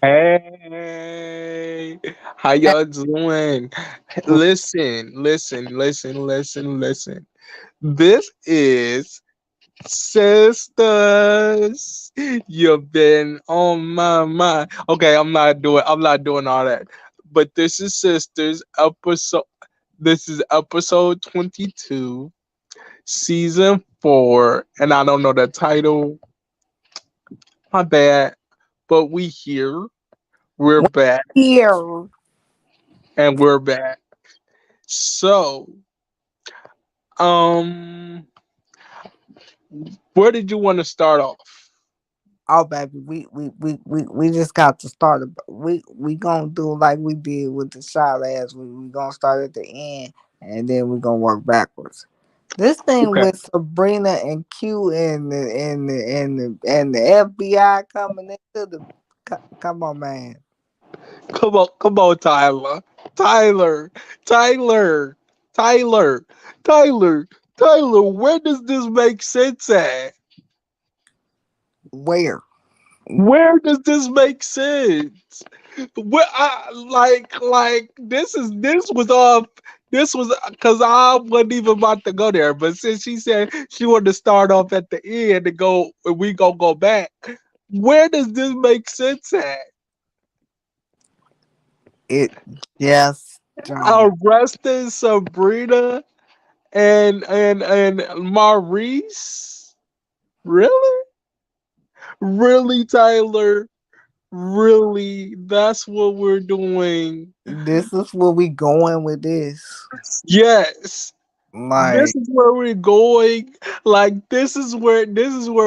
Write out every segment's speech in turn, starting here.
Hey, how y'all doing? Listen. This is Sisters. You've been on my mind. Okay, I'm not doing all that. But this is Sisters episode. This is episode 22, season 4, and I don't know the title. My bad. But we here. We're back, Here. and we're back. So, um, where did you want to start off? Oh, baby, we just got to start. We gonna do like we did with the shot last week. We gonna start at the end, and then we gonna work backwards. This thing Okay, with Sabrina and Q and the FBI coming into the. Come on, man. come on, Tyler, Tyler, Tyler, Tyler, Tyler. Where does this make sense at? Where? Where does this make sense? Where this was off. This was because I wasn't even about to go there, but since she said she wanted to start off at the end and go, we gonna go back. Where does this make sense at? It just don't. Arresting Sabrina and Maurice? Really? Really, Tyler? Really? That's what we're doing? This is where we going with this. Yes. This Like is where we're going. Like this is where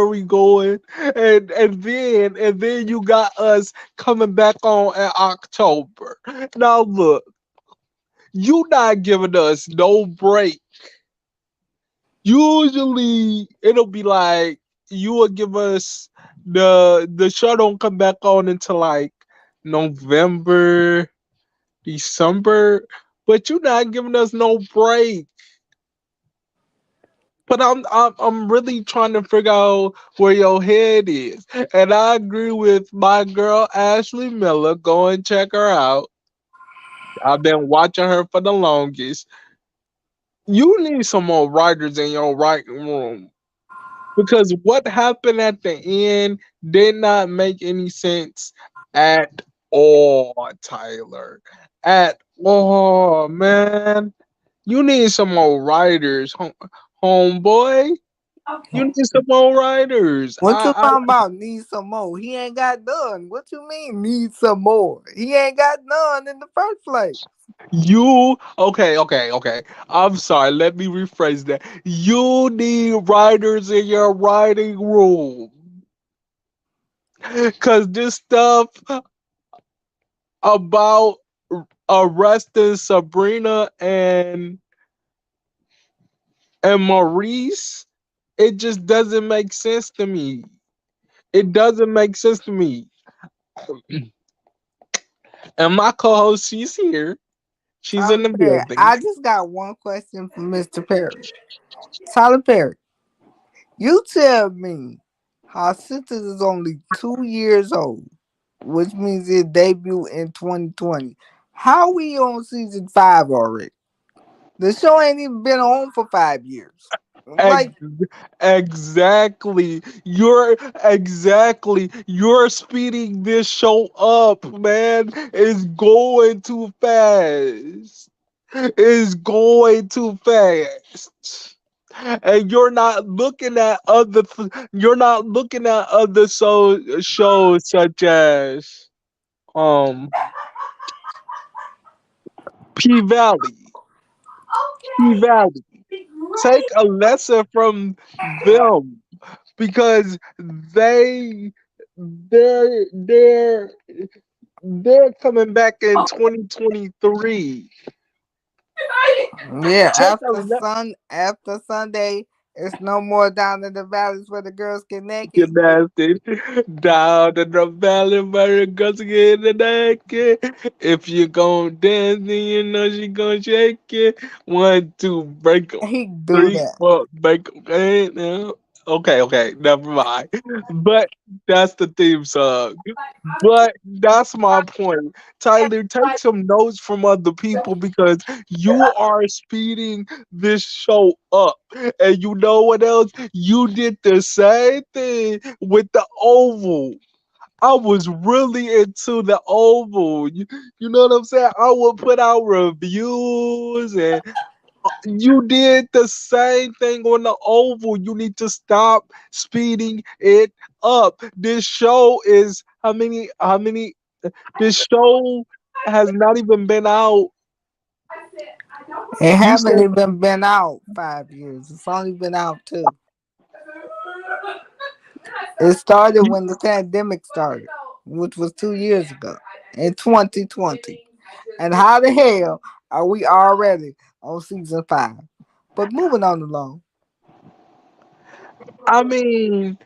we going. And then you got us coming back on in October. Now look, you not giving us no break. Usually it'll be like you will give us the show don't come back on until like November, December, but you not giving us no break. But I'm really trying to figure out where your head is. And I agree with my girl Ashley Miller. Go and check her out. I've been watching her for the longest. You need some more writers in your writing room. Because what happened at the end did not make any sense at all, Tyler. At all, man. You need some more writers, homeboy. You need some more writers. what you talking about? Need some more? He ain't got none. What you mean need some more? He ain't got none in the first place. You okay. I'm sorry. Let me rephrase that. You need writers in your writing room. Cause this stuff about arresting Sabrina and Maurice, it just doesn't make sense to me. It doesn't make sense to me. And my co-host, she's here. She's in Tyler the Perry. building. I just got one question for Mr. Perry. Tyler Perry, you tell me how Sisters is only 2 years old, which means it debuted in 2020. How we on season 5 already? The show ain't even been on for 5 years. Like Ex- exactly. You're speeding this show up, man. It's going too fast. It's going too fast. And you're not looking at other shows such as um P Valley. P Valley. Take a lesson from them because they're they're coming back in 2023. yeah, Take a after Sunday, it's no more down in the valleys where the girls get naked. nasty down in the valley where it goes get the naked. If you gon' dance, then you know she gon' shake it. 1, 2, break 'em. He do 3, that. 4, break 'em. Okay, now. Okay, never mind. But that's the theme song. But that's my point. Tyler, take some notes from other people because you are speeding this show up. And you know what else? You did the same thing with the Oval. I was really into the Oval. You know what I'm saying? I would put out reviews and you did the same thing on the Oval. You need to stop speeding it up. This show is how many this show has not even been out. It You haven't said even been out 5 years. It's only been out 2. It started you- when the pandemic started, which was 2 years ago in 2020. And how the hell are we already on season 5? But moving on along. I mean,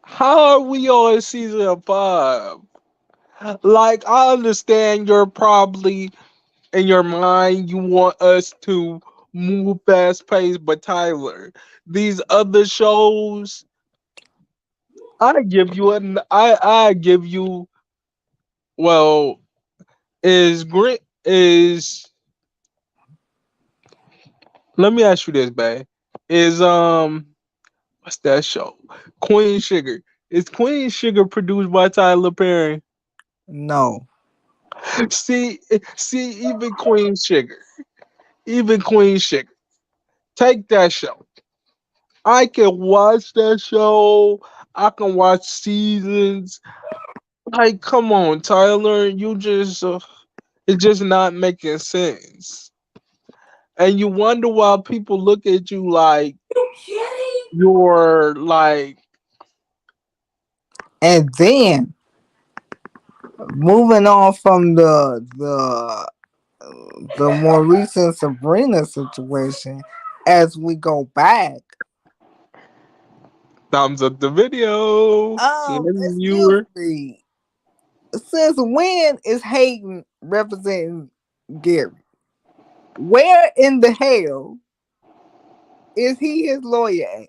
how are we on season 5? Like I understand you're probably in your mind you want us to move fast paced, but Tyler, these other shows, I give you well is Grit is let me ask you this, babe. Is what's that show? Queen Sugar. Is Queen Sugar produced by Tyler Perry? No. See, even Queen Sugar. Take that show. I can watch that show. I can watch seasons. Like, come on, Tyler, you just it's just not making sense. And you wonder why people look at you like you're like And then moving on from the more recent Sabrina situation, as we go back, thumbs up the video. And you excuse were me, since when is Hayden representing Gary? Where in the hell is he his lawyer at?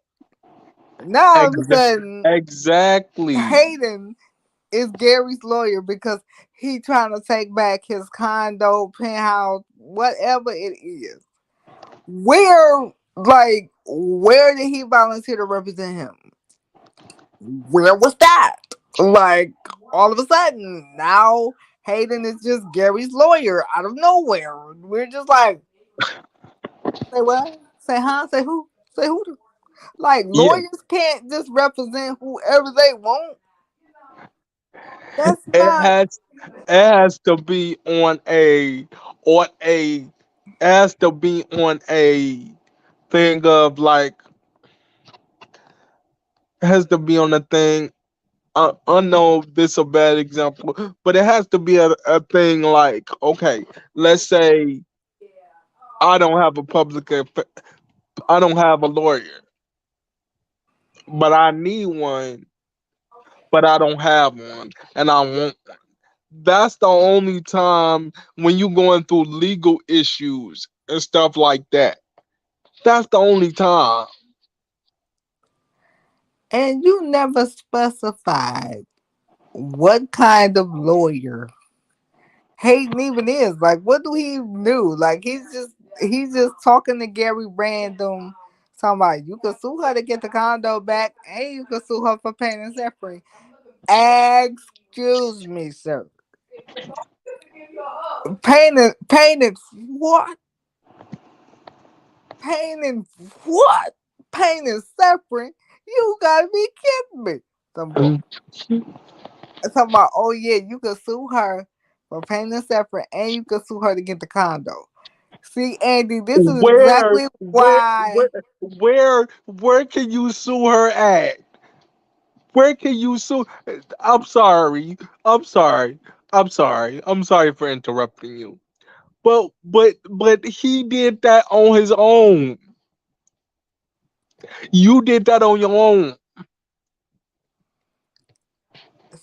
Now all of a exa- sudden, exactly. Hayden is Gary's lawyer because he trying to take back his condo, penthouse, whatever it is. Where did he volunteer to represent him? Where was that? Like, all of a sudden, now Hayden is just Gary's lawyer out of nowhere. We're just like, say what? Say huh? Say who? Say who? Like, Yeah. lawyers can't just represent whoever they want. That's It not. has it has to be on a it has to be on a thing of like it has to be on a thing. I know this is a bad example, but it has to be a thing like okay, let's say I don't have a I don't have a lawyer, but I need one, but I don't have one, and I want one. That's the only time when you going through legal issues and stuff like that. That's the only time. And you never specified what kind of lawyer Hayden even is. Like, what do he do? Like, he's just talking to Gary random. Talking about you can sue her to get the condo back, and you can sue her for pain and suffering. Excuse me, sir. Pain and what? Pain and what? Pain and suffering? You gotta be kidding me. Some talking about, oh yeah, you can sue her for pain and suffering, and you can sue her to get the condo. See, Andy, this is Where, exactly where, why. where can you sue her at? Where can you sue? I'm sorry. I'm sorry. I'm sorry. I'm sorry for interrupting you. But he did that on his own. You did that on your own.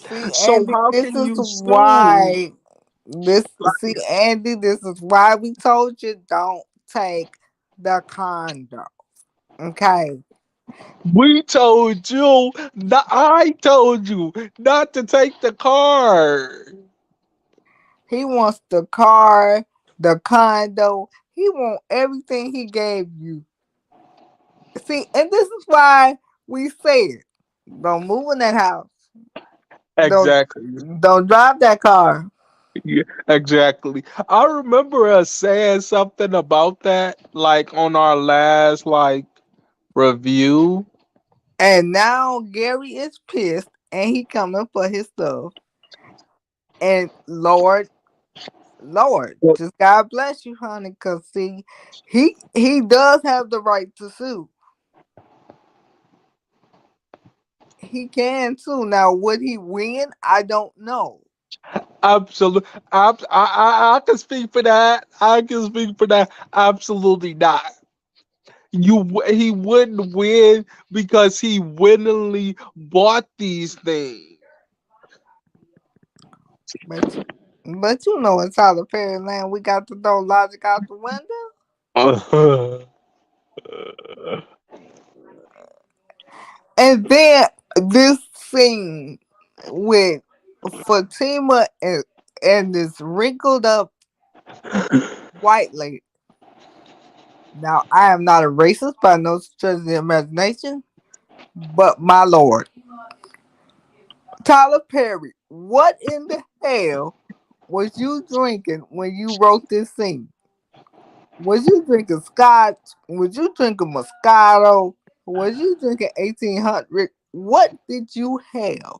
See, So Andy, how this can is you sue? why. This see, Andy, this is why we told you don't take the condo. Okay, We told you, I told you not to take the car. He wants the car, the condo. He wants everything he gave you. See, and this is why we said, don't move in that house. Don't Exactly. don't drive that car. Yeah, exactly. I remember us saying something about that, like on our last review. And now Gary is pissed and he coming for his stuff. And Lord, just God bless you, honey, cause see, he does have the right to sue. He can too. Now, would he win? I don't know. Absolutely. I can speak for that. I can speak for that. Absolutely not. He wouldn't win because he willingly bought these things. But but you know, in Tyler Perry land, we got to throw logic out the window. And then this scene with Fatima and this wrinkled up white lady. Now, I am not a racist by no stretch of the imagination, but my lord, Tyler Perry, what in the hell was you drinking when you wrote this scene? Was you drinking scotch? Was you drinking Moscato? Was you drinking 1800? What did you have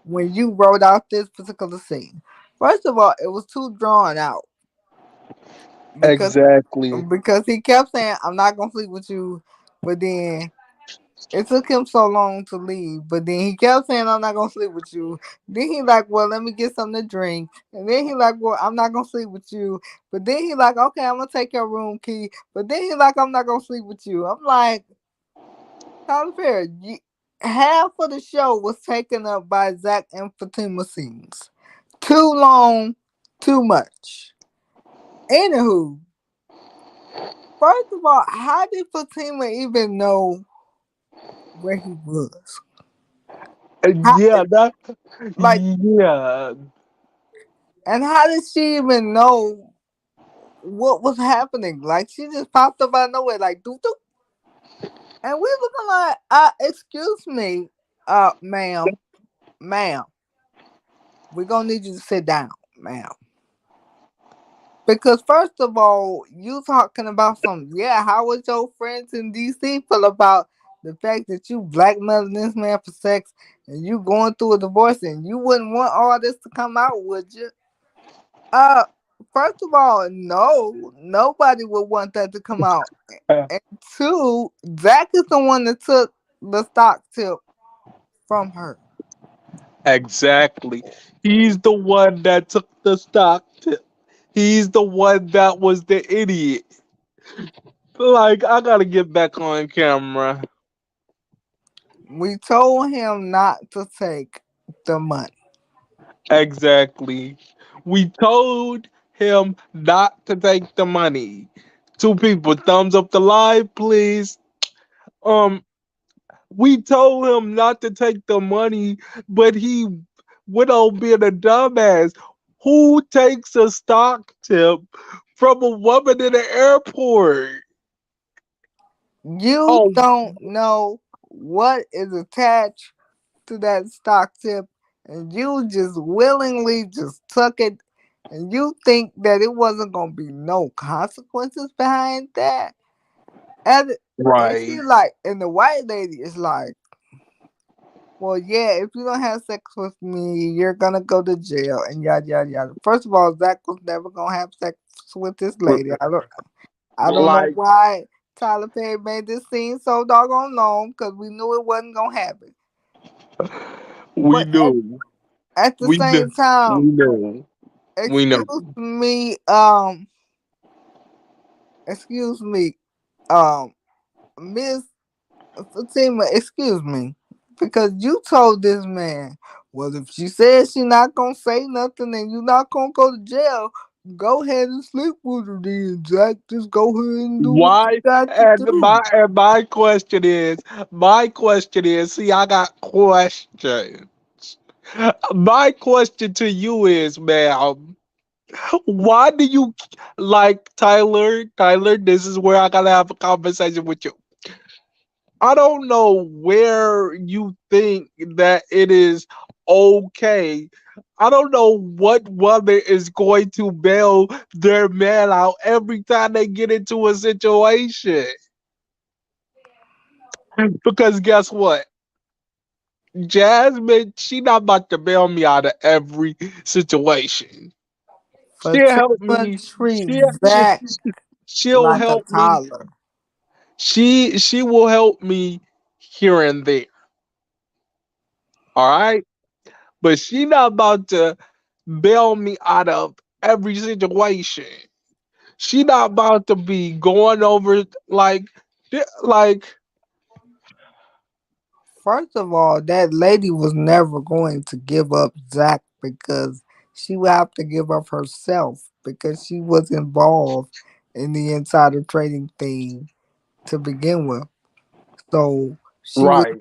when you wrote out this particular scene? First of all, it was too drawn out because Exactly. because he kept saying, "I'm not gonna sleep with you," but then it took him so long to leave, but then he kept saying, "I'm not gonna sleep with you." Then he like, "Well, let me get something to drink." And then he like, "Well, I'm not gonna sleep with you." But then he like, "Okay, I'm gonna take your room key." But then he like, "I'm not gonna sleep with you." I'm like, Tyler Perry, half of the show was taken up by Zach and Fatima scenes. Too long, too much. Anywho, first of all, how did Fatima even know where he was? How, Yeah, that. like, Yeah, and how did she even know what was happening? Like, she just popped up out of nowhere, like, doo doo. And we looking like, excuse me, ma'am, ma'am, we're gonna need you to sit down, ma'am. Because first of all, you talking about some, yeah, how was your friends in DC feel about the fact that you blackmailing this man for sex and you going through a divorce and you wouldn't want all this to come out, would you? Uh, first of all, no, nobody would want that to come out. And two, Zach is the one that took the stock tip from her. exactly. He's the one that took the stock tip. He's the one that was the idiot. Like, I gotta get back on camera. We told him not to take the money. Exactly. We told him not to take the money. Two people, thumbs up the live, please. Um, we told him not to take the money, but he went on being a dumbass. Who takes a stock tip from a woman in the airport? You Oh, don't know what is attached to that stock tip, and you just willingly just took it, and you think that it wasn't gonna be no consequences behind that. And she right, like, and the white lady is like, well, yeah, if you don't have sex with me, you're gonna go to jail and yada yada yada. First of all, Zach was never gonna have sex with this lady. I don't know like why Tyler Perry made this scene so doggone long because we knew it wasn't gonna happen. we But knew, at the we same knew, time, we knew, we excuse knew. me, excuse me, Miss Fatima, excuse me, because you told this man, well, if she says she not gonna say nothing and you not gonna go to jail, Go ahead and sleep with her then, Zach. Just go ahead and do what you Why? got to And do. my question is, see, I got questions. My question to you is, ma'am, why do you like Tyler? Tyler, this is where I gotta have a conversation with you. I don't know where you think that it is okay. I don't know what woman is going to bail their man out every time they get into a situation. Because guess what? Jasmine, she not about to bail me out of every situation. For She'll help Triple me. Treat, She, she, Zach she'll like a help me. toddler. She will help me here and there. All right, but she not about to bail me out of every situation. She not about to be going over like First of all, that lady was never going to give up Zach because she would have to give up herself because she was involved in the insider trading thing to begin with. So right,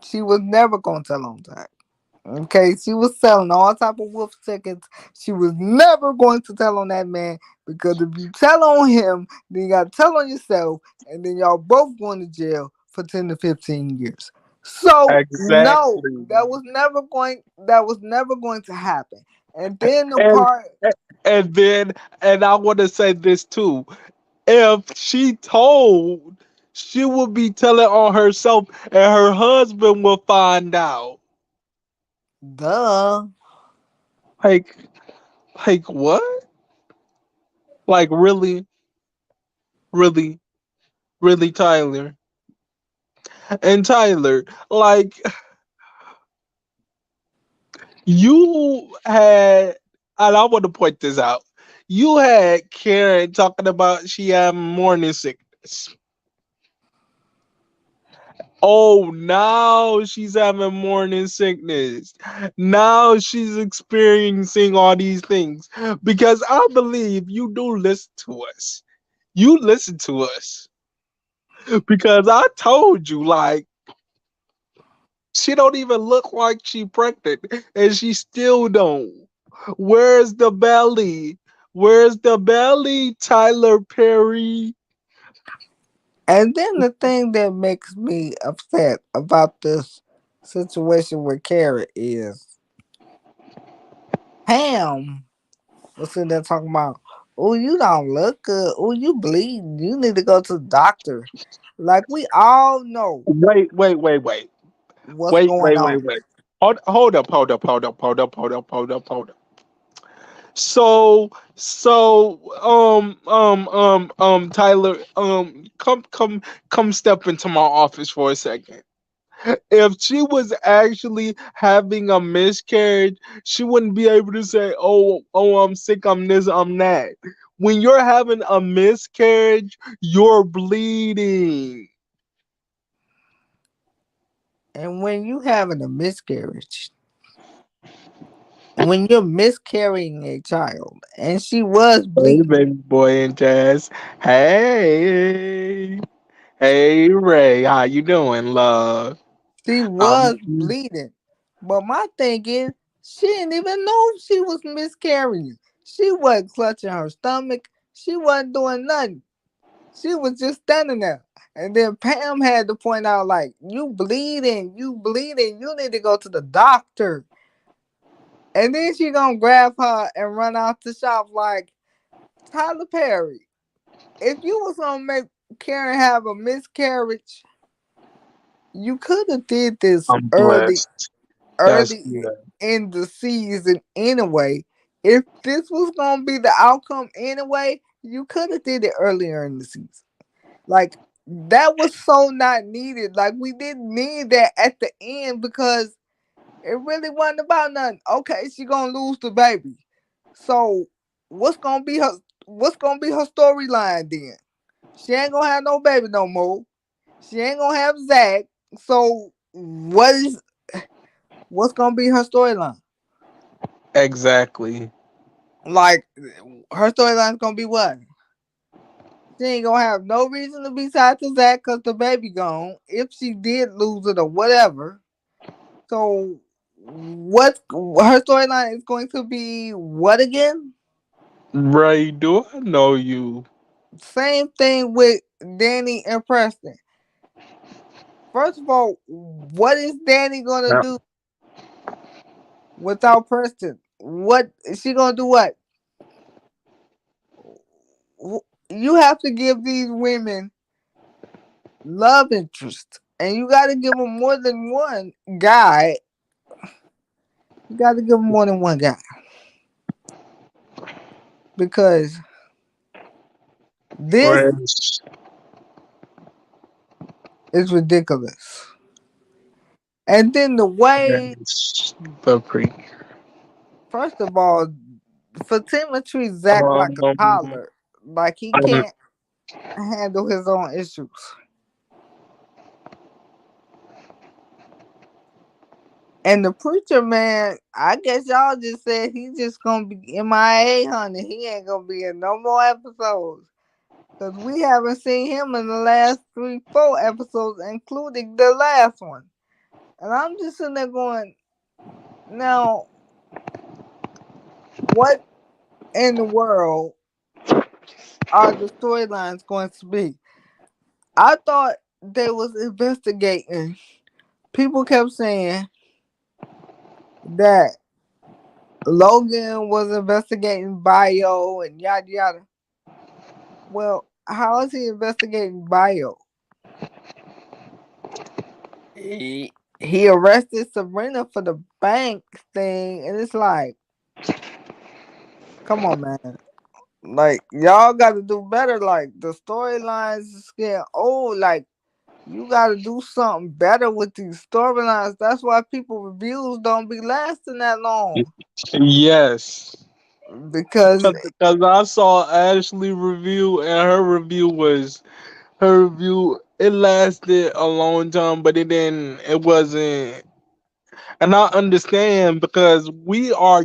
she was never going to tell on Zach. Okay, she was selling all type of wolf tickets. She was never going to tell on that man because if you tell on him, then you got to tell on yourself, and then y'all both going to jail for 10 to 15 years. So no, exactly. that was never going to happen. And then the And part and then and I want to say this too. If she told, she would be telling on herself, and her husband will find out. duh. Like, like what? Like really, really, Tyler. And Tyler, like you had, and I want to point this out. You had Karen talking about she had morning sickness. Oh, now she's having morning sickness. Now she's experiencing all these things because I believe you do listen to us. You listen to us because I told you, like, she don't even look like she pregnant, and she still don't. Where's the belly? Where's the belly, Tyler Perry? And then the thing that makes me upset about this situation with Carrot is Pam was sitting there talking about, oh, you don't look good. Oh, you bleeding. You need to go to the doctor. Like we all know Wait, wait, wait, wait, what's wait, going wait, on. wait, wait. Hold up, hold up, hold up, hold up, hold up, hold up, hold up. Tyler, come, step into my office for a second. If she was actually having a miscarriage, she wouldn't be able to say, "Oh, I'm sick, I'm this, I'm that." When you're having a miscarriage, you're bleeding. And when you having a miscarriage, when you're miscarrying a child, and she was Hey, bleeding, baby boy and Jazz. Hey, hey, Ray, how you doing, love? she Um, was bleeding. But my thing is, she didn't even know she was miscarrying. She wasn't clutching her stomach. She wasn't doing nothing. She was just standing there. And then Pam had to point out, like, you bleeding, you need to go to the doctor. And then she gonna grab her and run out the shop like Tyler Perry. If you was gonna make Karen have a miscarriage, you could have did this I'm blessed. That's early good. in the season anyway. If this was gonna be the outcome anyway, you could have did it earlier in the season. Like that was so not needed. Like we didn't need that at the end because it really wasn't about nothing. Okay, she gonna lose the baby. So what's gonna be her storyline then? She ain't gonna have no baby no more. She ain't gonna have Zach. So what's gonna be her storyline? Exactly. Like her storyline's gonna be what? She ain't gonna have no reason to be sad to Zach because the baby gone. If she did lose it or whatever. So what her storyline is going to be what again? Ray, do I know you? Same thing with Danny and Preston. First of all, what is Danny gonna Yeah. do without Preston? What is she gonna do? What you have to give these women love interest, and you got to give them more than one guy. You got to give them more than one guy because this Reds, is ridiculous. And then the way, Reds, the pre. first of all, Fatima treats Zach like a Um, toddler, like he can't handle his own issues. And the preacher man, I guess y'all just said he just gonna be MIA, honey. He ain't gonna be in no more episodes. Cause we haven't seen him in the last 3, 4 episodes, including the last one. And I'm just sitting there going, now, what in the world are the storylines going to be? I thought they was investigating. People kept saying that Logan was investigating Bio and yada yada. Well, how is he investigating Bio? He arrested Sabrina for the bank thing, and it's like, come on, man. Like, y'all got to do better. Like, the storylines is getting old. Like, you got to do something better with these storylines. That's why people reviews don't be lasting that long yes. because Because I saw Ashley review and her review it lasted a long time, but it wasn't, and I understand because we are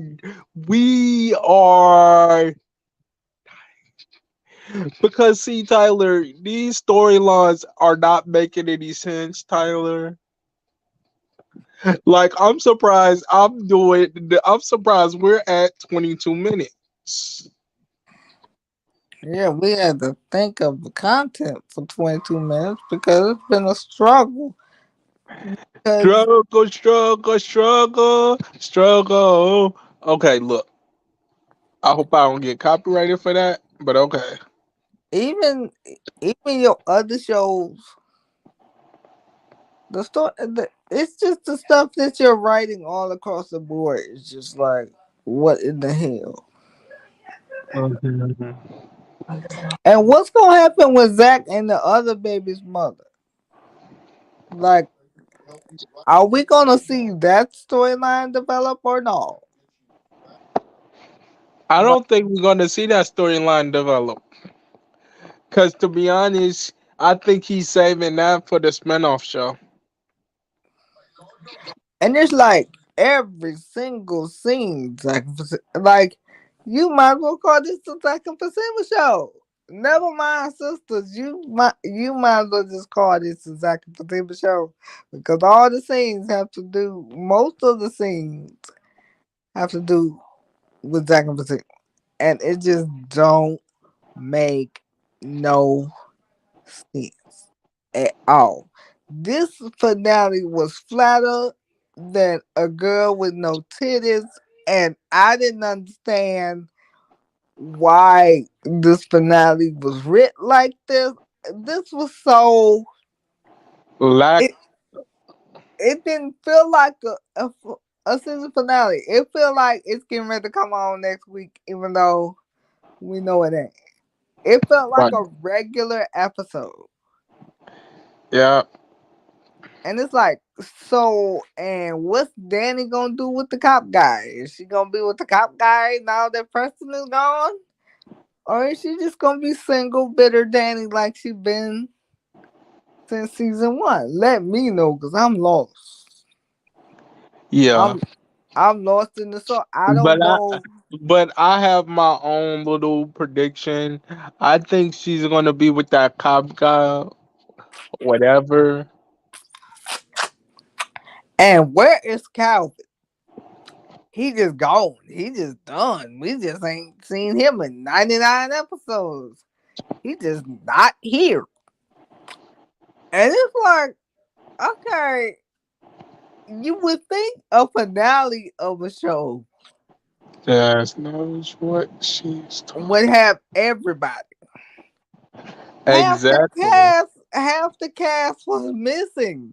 because see, Tyler, these storylines are not making any sense, Tyler. Like I'm surprised we're at 22 minutes. yeah, we had to think of the content for 22 minutes because it's been a struggle. Because Struggle, struggle, struggle, struggle. Okay, look. I hope I don't get copyrighted for that, but okay. even even your other shows, the story, it's just the stuff that you're writing all across the board. It's just like, what in the hell? Mhm. And what's gonna happen with Zach and the other baby's mother? Like, are we gonna see that storyline develop or no? I Like, don't think we're gonna see that storyline develop. Cause to be honest, I think he's saving that for the spinoff show. and it's like every single scene, like you might as well call this the Second Pacific show. Never mind, sisters. You might as well just call this the Second Pacific show because all the scenes have to do. Most of the scenes have to do with Zack and Pacific, and it just don't make no sense at all. This finale was flatter than a girl with no titties, and I didn't understand why this finale was written like this. This was so Lack, it it didn't feel like a season finale. It feel like it's getting ready to come on next week, even though we know it ain't. It felt like but a regular episode. yeah, And it's like, so, and what's Danny gonna do with the cop guy? Is she gonna be with the cop guy now that Preston is gone? Or is she just gonna be single, bitter Danny like she been since season one? Let me know, cause I'm lost. yeah. I'm I'm lost in the soul. I But don't know. but I have my own little prediction. I think she's gonna be with that cop guy, whatever. And where is Calvin? He just gone. He just done. We just ain't seen him in 99 episodes. He just not here. And it's like, okay, you would think a finale of a show That's not what she's would talking. have everybody. Exactly. Half the cast was missing.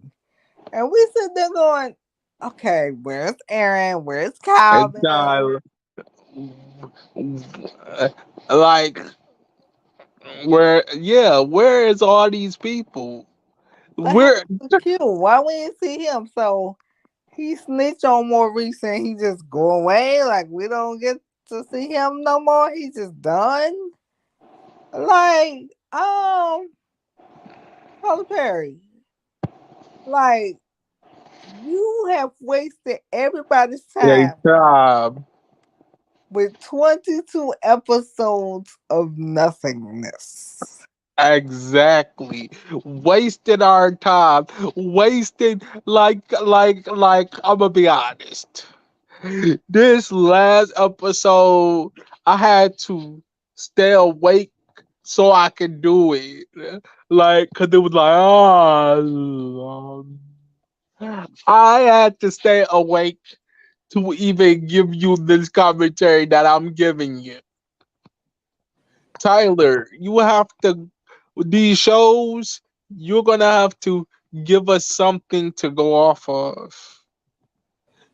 And we sit there going, okay, where's Aaron? Where's And Calvin? like, where is all these people? What happened Where to Q? Why we didn't see him? So he snitched on Maurice and he just go away. Like we don't get to see him no more. He just done. Like, Tyler Perry. Like, you have wasted everybody's they time job. with 22 episodes of nothingness. Exactly. Wasted our time. Wasted like I'm gonna be honest. This last episode I had to stay awake so I could do it. Like, cause it was like, I had to stay awake to even give you this commentary that I'm giving you. Tyler, you have to, these shows, you're gonna have to give us something to go off of.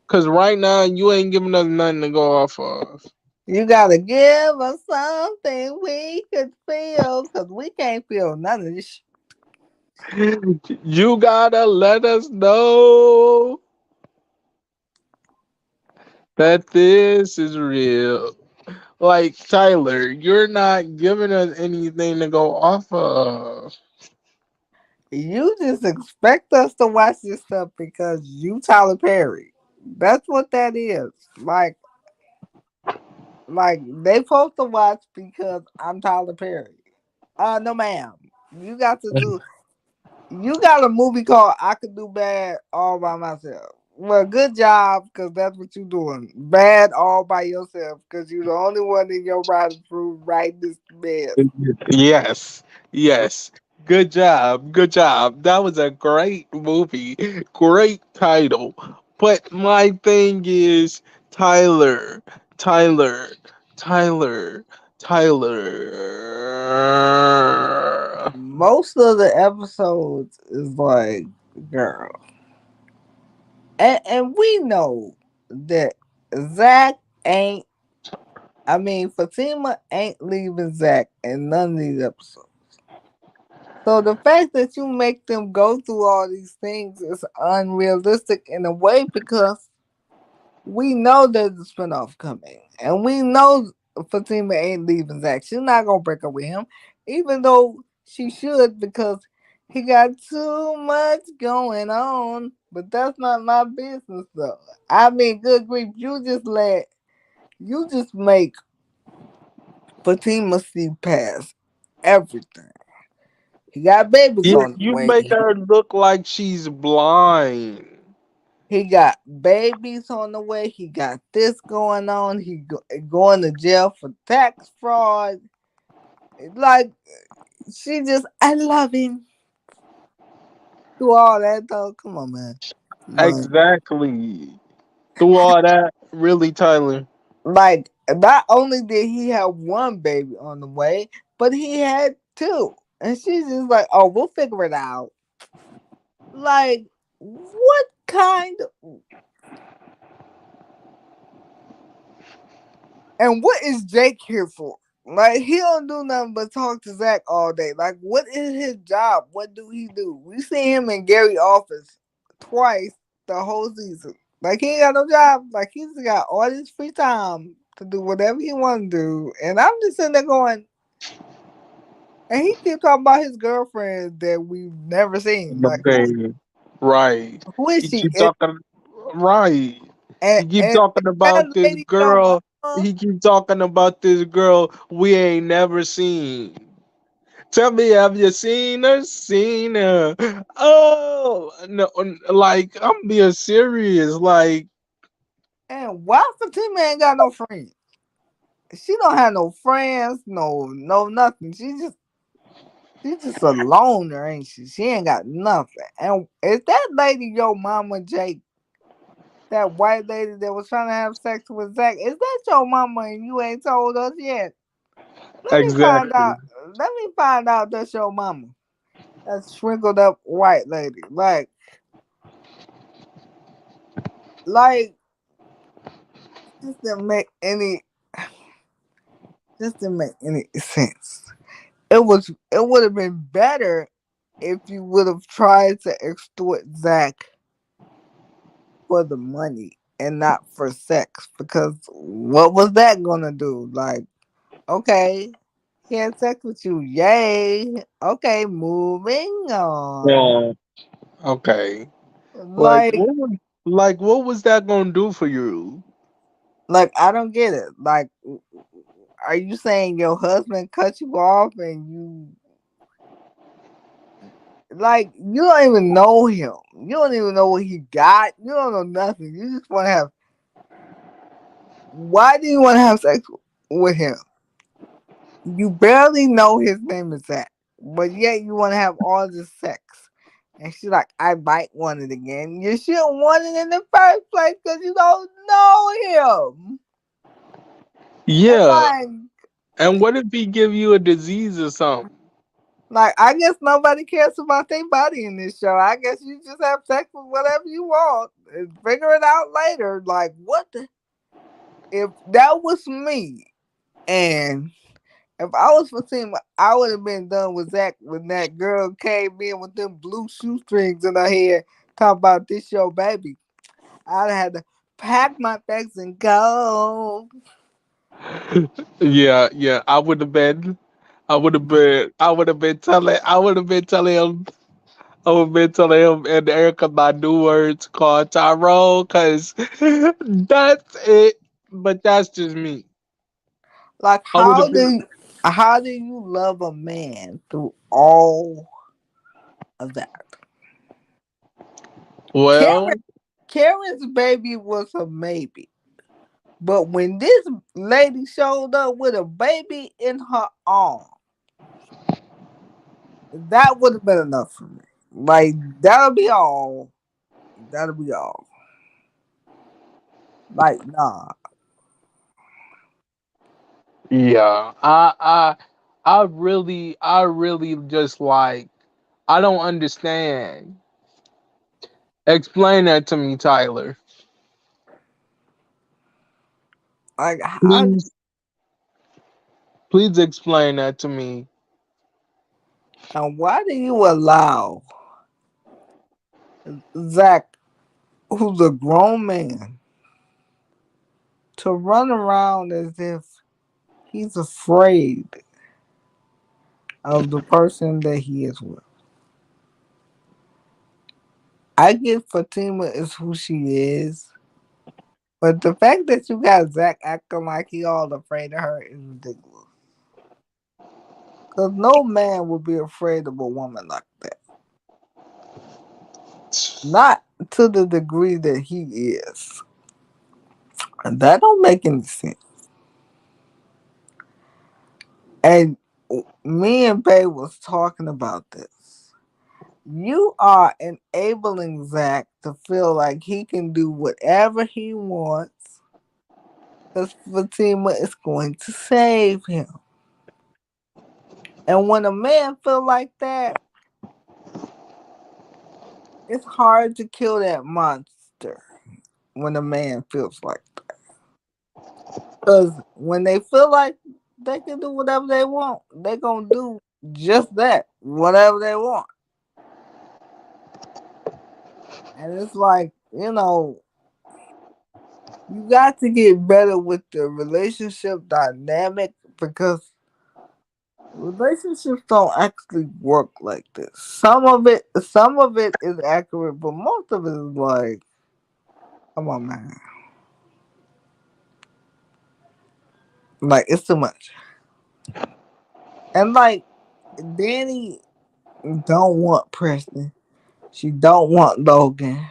Cause right now you ain't giving us nothing to go off of. You gotta give us something we could feel, cause we can't feel none of this. You gotta let us know that this is real. Like Tyler, you're not giving us anything to go off of. You just expect us to watch this stuff because you Tyler Perry. That's what that is. Like they supposed to watch because I'm Tyler Perry. No ma'am. You got to do you got a movie called I Could Do Bad All by Myself. Well, good job, because that's what you're doing. Bad all by yourself, because you're the only one in your writing room writing this mess. Yes, yes. Good job. Good job. That was a great movie. Great title. But my thing is Tyler, Tyler, Tyler, Tyler. Most of the episodes is like, girl. And we know that Zach ain't, I mean, Fatima ain't leaving Zach in none of these episodes. So the fact that you make them go through all these things is unrealistic in a way because we know there's a spinoff coming. And we know Fatima ain't leaving Zach. She's not gonna break up with him. Even though she should because he got too much going on. But that's not my business though. I mean, good grief, you just make Fatima see past everything. He got babies Yeah, on the you way. make her look like she's blind. He got babies on the way. He got this going on. Going to jail for tax fraud. Like she just, I love him. Do all that though. Come on, man. Exactly. Through all that, really, Tyler. Like not only did he have one baby on the way, but he had two, and she's just like, "Oh, we'll figure it out." Like, what kind of and what is Jake here for? Like he don't do nothing but talk to Zach all day. Like what is his job? What do he do? We see him in Gary office twice the whole season. Like he ain't got no job. Like he's got all this free time to do whatever he want to do. And I'm just sitting there going, and he keep talking about his girlfriend that we've never seen. The Like baby. Right. who is He she? keep talking right. And He keep and talking about that this lady talking about girl. he keep talking about this girl we ain't never seen. Tell me, have you seen her? Seen her? Oh no! Like I'm being serious. Like And why Fatima ain't got no friends? She don't have no friends, no nothing. She just a loner, ain't she? She ain't got nothing. And is that lady your mama, Jake? That white lady that was trying to have sex with Zach? Is that your mama and you ain't told us yet? Let me find exactly. out. Let me find out that's your mama. That shrinkled up white lady. Like, just didn't make any, just didn't make any sense. It would have been better if you would have tried to extort Zach for the money and not for sex. Because what was that gonna do? Like, okay, he had sex with you, yay. Okay, moving on. Yeah. Okay. Like Like, what was that gonna do for you? I don't get it. Like, are you saying your husband cut you off and you don't even know him? You don't even know what he got. You don't know nothing. You just want to have. Why do you want to have sex with him? You barely know his name is Zach, but yet you want to have all this sex. And she's like, I might want it again. You shouldn't want it in the first place because you don't know him. And Yeah. And what if he give you a disease or something? I guess nobody cares about their body in this show. I guess you just have sex with whatever you want and figure it out later. Like, what the? If that was me, and if I was Fatima, I would have been done with Zach when that girl came in with them blue shoestrings in her hair, talking about this your baby. I'd have had to pack my bags and go. Yeah, yeah. I would have been telling him and Erica my new words called Tyrone, cause that's it. But that's just me. Like, I would have been how do you love a man through all of that? well, Karen, Karen's baby was a maybe. But when this lady showed up with a baby in her arm, that would have been enough for me. Like, that'll be all. That'll be all. Like, nah. yeah. I really just like I don't understand. Explain that to me, Tyler. Like, how Please, please explain that to me. and why do you allow Zach, who's a grown man, to run around as if he's afraid of the person that he is with? I get Fatima is who she is, but the fact that you got Zach acting like he all afraid of her is ridiculous. Cause no man would be afraid of a woman like that. Not to the degree that he is. And that don't make any sense. And me and Bay was talking about this. You are enabling Zach to feel like he can do whatever he wants because Fatima is going to save him. And when a man feel like that, it's hard to kill that monster when a man feels like that. Because when they feel like they can do whatever they want, they gonna do just that, whatever they want. And it's like, you got to get better with the relationship dynamic because relationships don't actually work like this. Some of it is accurate, but most of it is like, come on, man. Like it's too much. And like Danny don't want Preston. She don't want Logan.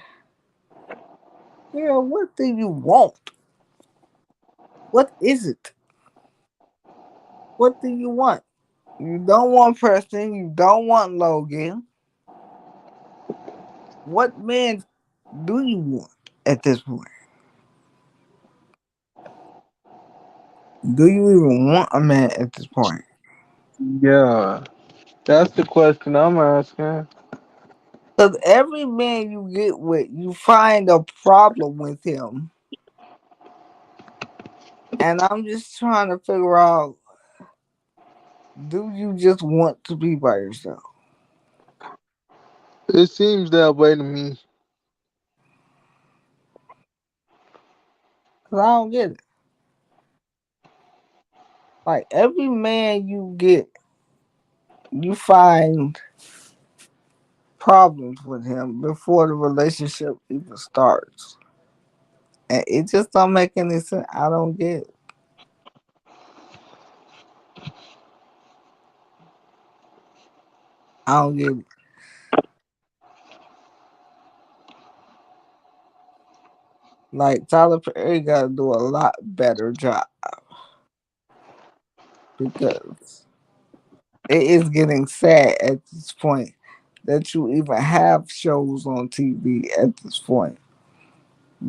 Girl, what do you want? What is it? What do you want? You don't want Preston. You don't want Logan. What man do you want at this point? Do you even want a man at this point? Yeah, that's the question I'm asking. Because every man you get with, you find a problem with him. And I'm just trying to figure out, do you just want to be by yourself? It seems that way to me. Because I don't get it. Like every man you get, you find problems with him before the relationship even starts. And it just don't make any sense. I don't get it. I don't get it. Like Tyler Perry gotta do a lot better job because it is getting sad at this point that you even have shows on TV at this point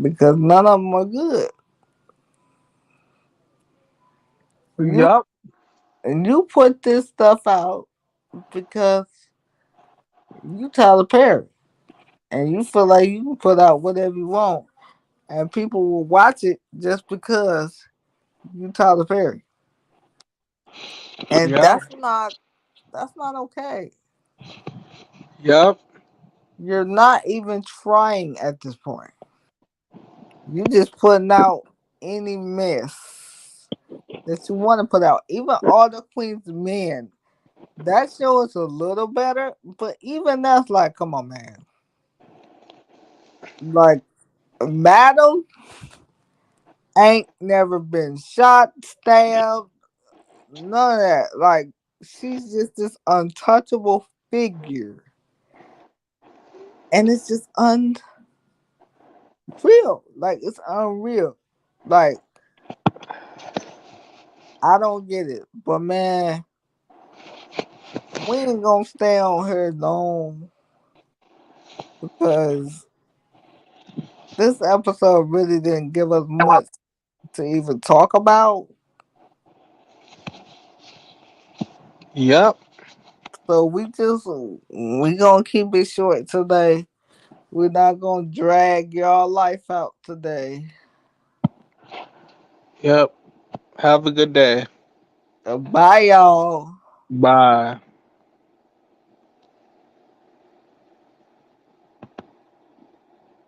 because none of them are good. You Yup. and you put this stuff out because you Tyler Perry and you feel like you can put out whatever you want and people will watch it just because you Tyler Perry. And Yup. that's not okay. Yup. You're not even trying at this point. You just putting out any mess that you want to put out. Even All the Queen's Men, that show is a little better, but even that's like, come on, man. Like, Madam ain't never been shot, stabbed, none of that. Like, she's just this untouchable figure. And it's just unreal. Like, it's unreal. Like, I don't get it. But, man, we ain't gonna stay on here long because this episode really didn't give us much to even talk about. Yup. So we gonna keep it short today. We're not gonna drag y'all life out today. Yup. Have a good day. Bye y'all. Bye.